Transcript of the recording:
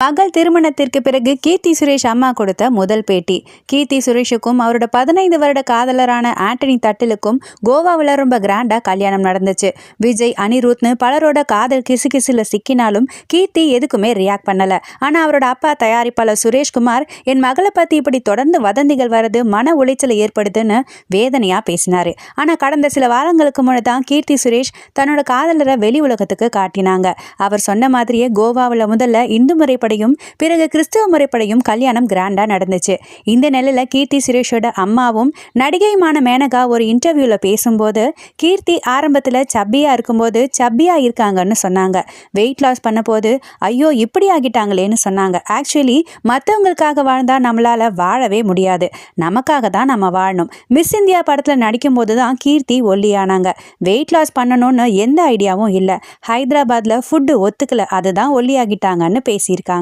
மகள் திருமணத்திற்கு பிறகு கீர்த்தி சுரேஷ் அம்மா கொடுத்த முதல் பேட்டி. கீர்த்தி சுரேஷுக்கும் அவரோட 15 வருட காதலரான ஆண்டனி தட்டிலுக்கும் கோவாவில் ரொம்ப கிராண்டா கல்யாணம் நடந்துச்சு. விஜய், அனிருத்னு பலரோட காதல் கிசுகிசுல சிக்கினாலும் கீர்த்தி எதுக்குமே ரியாக்ட் பண்ணல. ஆனா அவரோட அப்பா தயாரிப்பாளர் சுரேஷ்குமார், என் மகளை பத்தி இப்படி தொடர்ந்து வதந்திகள் வரது மன உளைச்சலை ஏற்படுதுன்னு வேதனையா பேசினாரு. ஆனா கடந்த சில வாரங்களுக்கு முன்னதான் கீர்த்தி சுரேஷ் தன்னோட காதலரை வெளி உலகத்துக்கு காட்டினாங்க. அவர் சொன்ன மாதிரியே கோவாவில் முதல்ல இந்து முறைப்படையும் பிறகு கிறிஸ்துவ முறைப்படையும் கல்யாணம் கிராண்டா நடந்துச்சு. இந்த நிலையில கீர்த்தி சுரேஷோட அம்மாவும் நடிகையுமான மேனகா ஒரு இன்டர்வியூல பேசும்போது, கீர்த்தி ஆரம்பத்துல சப்பியா இருக்கும்போது சப்பியா இருக்காங்கன்னு சொன்னாங்க. வெயிட் லாஸ் பண்ண போது ஐயோ இப்படி ஆகிட்டாங்களேன்னு சொன்னாங்க. ஆக்சுவலி மற்றவங்களுக்காக வாழ்ந்தா நம்மளால வாழவே முடியாது, நமக்காக தான் நம்ம வாழணும். மிஸ் இந்தியா படத்துல நடிக்கும் போது தான் கீர்த்தி ஒல்லியானாங்க. வெயிட் லாஸ் பண்ணணும்னு எந்த ஐடியாவும் இல்லை. ஹைதராபாத்ல ஃபுட்டு ஒத்துக்கல, அதுதான் ஒல்லியாகிட்டாங்கன்னு பேசியிருக்காங்க.